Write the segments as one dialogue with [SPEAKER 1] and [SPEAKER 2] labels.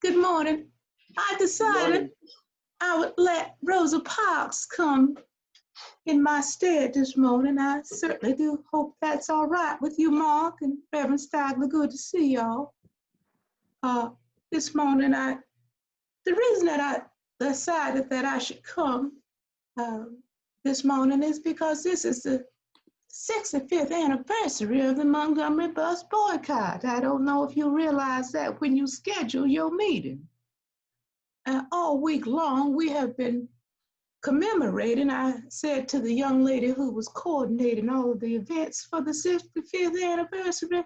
[SPEAKER 1] Good morning. I
[SPEAKER 2] Good
[SPEAKER 1] decided
[SPEAKER 2] morning.
[SPEAKER 1] I would let Rosa Parks come in my stead this morning. I certainly do hope that's all right with you, Mark and Reverend Stagler. Good to see y'all. Uh, this morning, the reason that I decided that I should come uh, this morning is because this is the 65th anniversary of the Montgomery Bus Boycott. I don't know if you realize that when you schedule your meeting. All week long, we have been commemorating. I said to the young lady who was coordinating all of the events for the 65th anniversary,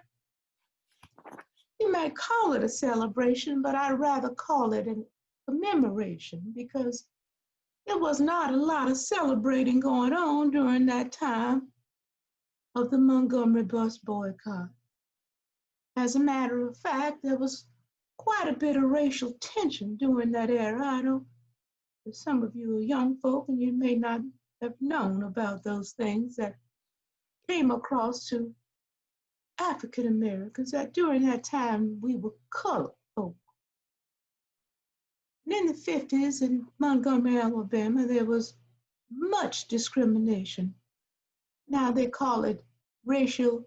[SPEAKER 1] you might call it a celebration, but I'd rather call it a commemoration because there was not a lot of celebrating going on during that time of the Montgomery Bus Boycott. As a matter of fact, there was quite a bit of racial tension during that era. I know some of you are young folk and you may not have known about those things that came across to African Americans, that during that time we were colored folk. And in the 50s in Montgomery, Alabama, there was much discrimination. Now they call it racial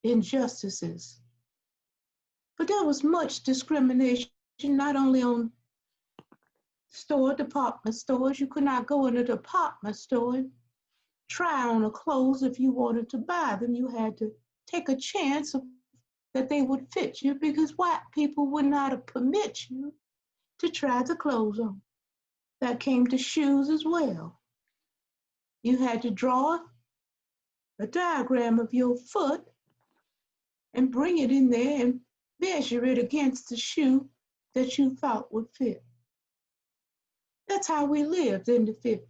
[SPEAKER 1] injustices. But there was much discrimination, not only on department stores. You could not go in a department store and try on a clothes if you wanted to buy them. You had to take a chance that they would fit you because white people would not permit you to try the clothes on. That came to shoes as well. You had to draw a diagram of your foot and bring it in there and measure it against the shoe that you thought would fit. That's how we lived in the 50s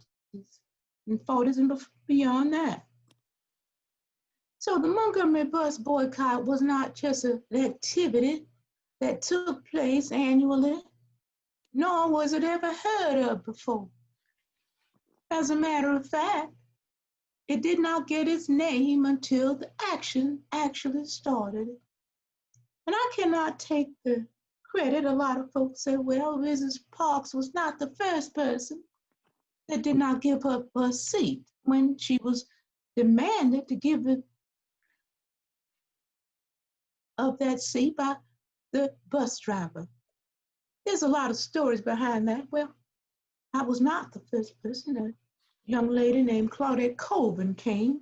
[SPEAKER 1] and 40s and beyond that. So the Montgomery Bus Boycott was not just an activity that took place annually, nor was it ever heard of before. As a matter of fact, it did not get its name until the action actually started. And I cannot take the credit. A lot of folks say, well, Mrs. Parks was not the first person that did not give up her seat when she was demanded to give it of that seat by the bus driver. There's a lot of stories behind that. Well, I was not the first person. A young lady named Claudette Colvin came.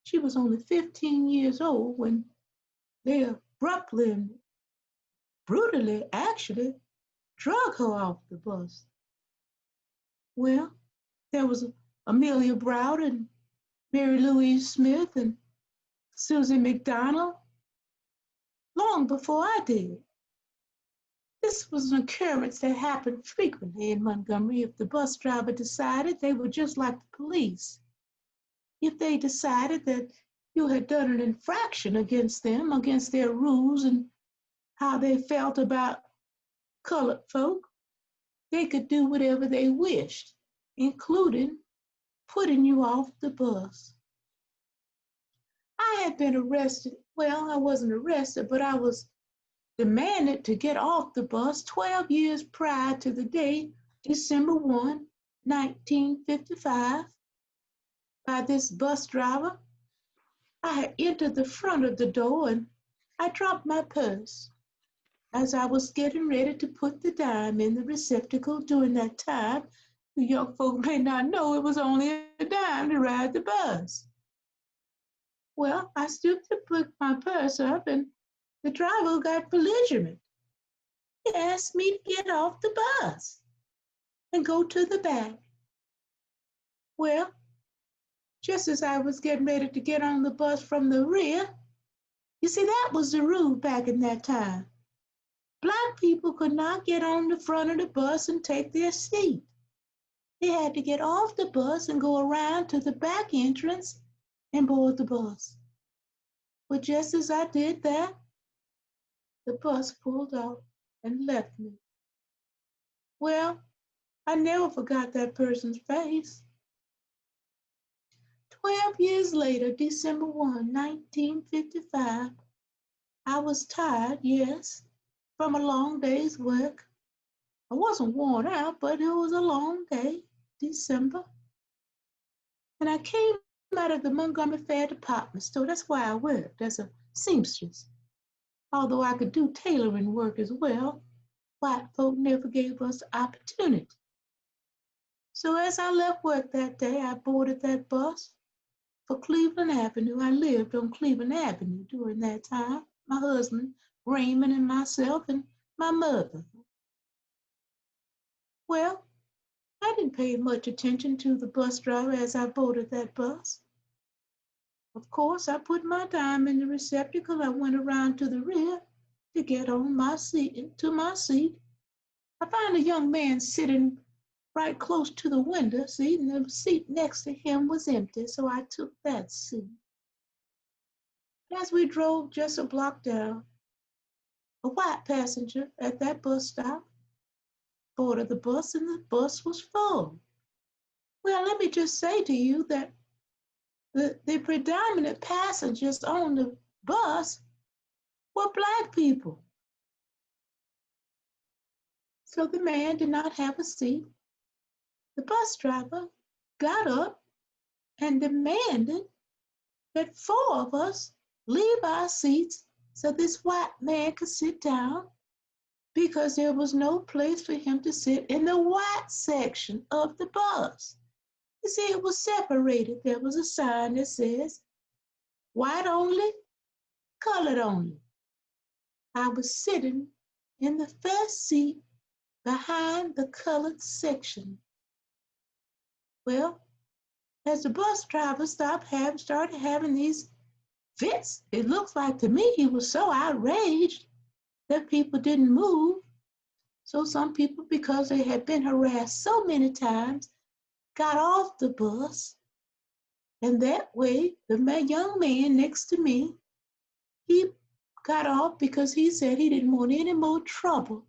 [SPEAKER 1] She was only 15 years old when they abruptly and brutally actually drug her off the bus. Well, there was Amelia Browd and Mary Louise Smith and Susie McDonald long before I did. This was an occurrence that happened frequently in Montgomery. If the bus driver decided they were just like the police, if they decided that you had done an infraction against them, against their rules and how they felt about colored folk, they could do whatever they wished, including putting you off the bus. I had been arrested. Well, I wasn't arrested, but I was demanded to get off the bus 12 years prior to the day, December 1, 1955, by this bus driver. I had entered the front of the door and I dropped my purse. As I was getting ready to put the dime in the receptacle during that time, the young folk may not know it was only a dime to ride the bus. Well, I stooped to pick my purse up and the driver got belligerent. He asked me to get off the bus and go to the back. Well, just as I was getting ready to get on the bus from the rear, you see, that was the rule back in that time. Black people could not get on the front of the bus and take their seat. They had to get off the bus and go around to the back entrance and board the bus. But just as I did that, the bus pulled out and left me. Well, I never forgot that person's face. 12 years later, December 1, 1955, I was tired, yes, from a long day's work. I wasn't worn out, but it was a long day, December. And I came out of the Montgomery Fair department store. That's where I worked as a seamstress. Although I could do tailoring work as well, white folk never gave us the opportunity. So as I left work that day, I boarded that bus for Cleveland Avenue. I lived on Cleveland Avenue during that time. My husband, Raymond, and myself, and my mother. Well, I didn't pay much attention to the bus driver as I boarded that bus. Of course, I put my dime in the receptacle. I went around to the rear to get on my seat, into my seat. I found a young man sitting right close to the window seat, and the seat next to him was empty, so I took that seat. As we drove just a block down, a white passenger at that bus stop boarded the bus, and the bus was full. Well, let me just say to you that the predominant passengers on the bus were Black people. So the man did not have a seat. The bus driver got up and demanded that 4 of us leave our seats so this white man could sit down, because there was no place for him to sit in the white section of the bus. You see, it was separated. There was a sign that says, white only, colored only. I was sitting in the first seat behind the colored section. Well, as the bus driver started having these fits, it looks like to me he was so outraged that people didn't move. So some people, because they had been harassed so many times, got off the bus. And that way, the young man next to me, he got off because he said he didn't want any more trouble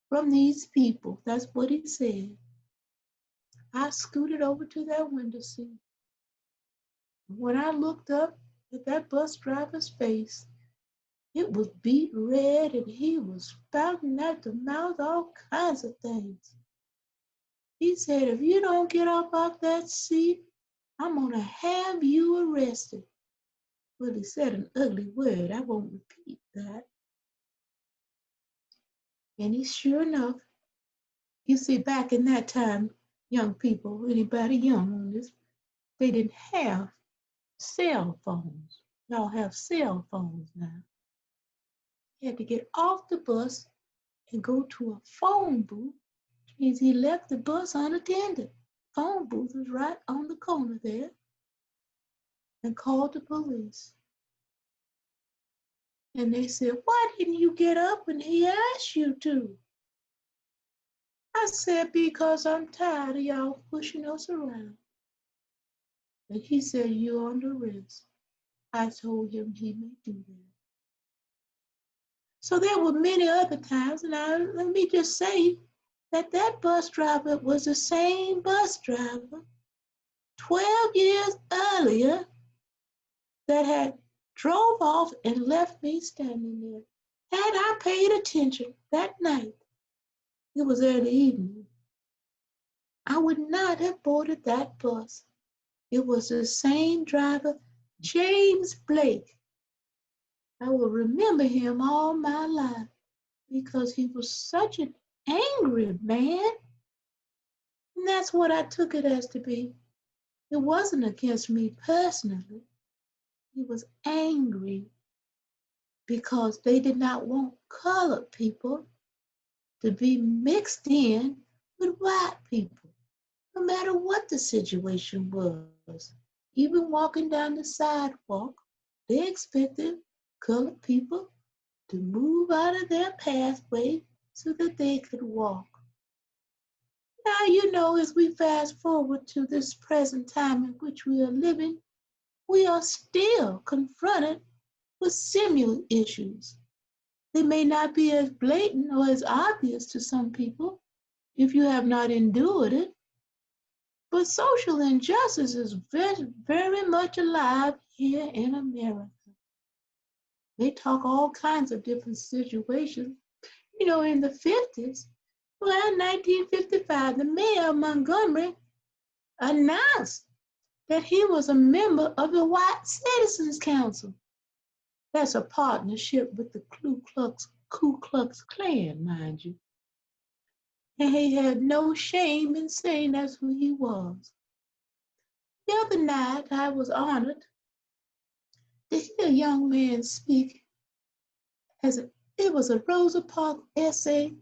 [SPEAKER 1] from these people. That's what he said. I scooted over to that window seat. When I looked up at that bus driver's face, it was beet red, and he was spouting at the mouth all kinds of things. He said, if you don't get up off that seat, I'm going to have you arrested. Well, he said an ugly word. I won't repeat that. And he, sure enough, you see, back in that time, young people, anybody young on this, they didn't have cell phones. Y'all have cell phones now. He had to get off the bus and go to a phone booth, which means he left the bus unattended. Phone booth was right on the corner there, and called the police. And they said, why didn't you get up when he asked you to? I said, because I'm tired of y'all pushing us around. And he said, you're under arrest. I told him he may do that. So there were many other times, and let me just say that that bus driver was the same bus driver 12 years earlier that had drove off and left me standing there. Had I paid attention that night, it was early evening, I would not have boarded that bus. It was the same driver, James Blake. I will remember him all my life because he was such an angry man. And that's what I took it as to be. It wasn't against me personally. He was angry because they did not want colored people to be mixed in with white people, no matter what the situation was. Even walking down the sidewalk, they expected colored people to move out of their pathway so that they could walk. Now, you know, as we fast forward to this present time in which we are living, we are still confronted with similar issues. They may not be as blatant or as obvious to some people if you have not endured it, but social injustice is very, very much alive here in America. They talk all kinds of different situations, You know, in the 50s, well, 1955, the mayor of Montgomery announced that he was a member of the White Citizens Council. That's a partnership with the Ku Klux Klan, mind you. And he had no shame in saying that's who he was. The other night, I was honored to hear a young man speak it was a Rosa Parks essay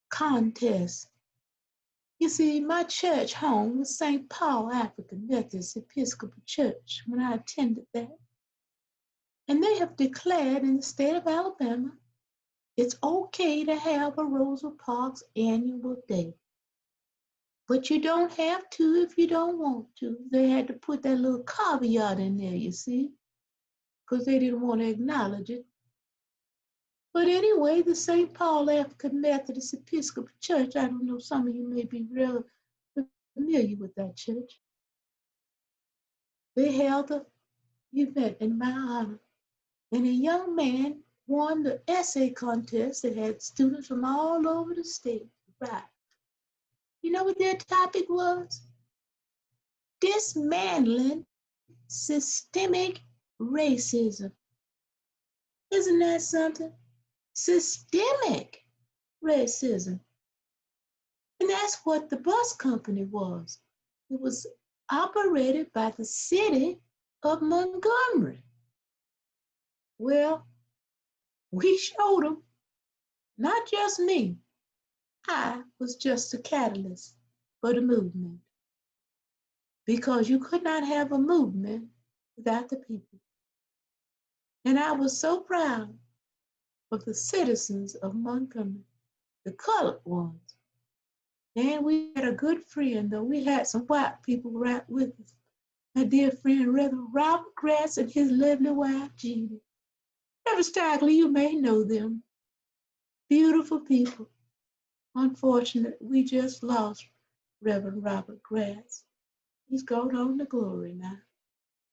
[SPEAKER 1] contest. You see, my church home was St. Paul African Methodist Episcopal Church when I attended that. And they have declared in the state of Alabama, it's okay to have a Rosa Parks annual day. But you don't have to if you don't want to. They had to put that little caveat in there, you see, because they didn't want to acknowledge it. But anyway, the St. Paul African Methodist Episcopal Church, I don't know, some of you may be real familiar with that church. They held an event in my honor, and a young man won the essay contest that had students from all over the state. Right. You know what their topic was? Dismantling systemic racism. Isn't that something? Systemic racism. And that's what the bus company was. It was operated by the city of Montgomery. Well, we showed them, not just me. I was just a catalyst for the movement. Because you could not have a movement without the people. And I was so proud of the citizens of Montgomery, the colored ones. And we had a good friend, though. We had some white people right with us. My dear friend, Reverend Robert Grass and his lovely wife, Jeannie. Reverend Stockley, you may know them. Beautiful people. Unfortunately, we just lost Reverend Robert Grass. He's gone on to glory now.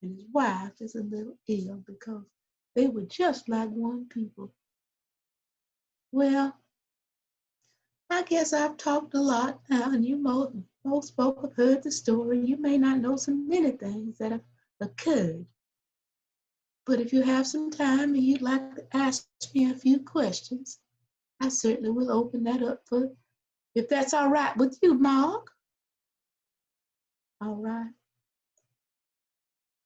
[SPEAKER 1] And his wife is a little ill because they were just like one people. Well, I guess I've talked a lot now, and you most folk have heard the story. You may not know so many things that have occurred. But if you have some time and you'd like to ask me a few questions, I certainly will open that up for, if that's all right with you, Mark. All right.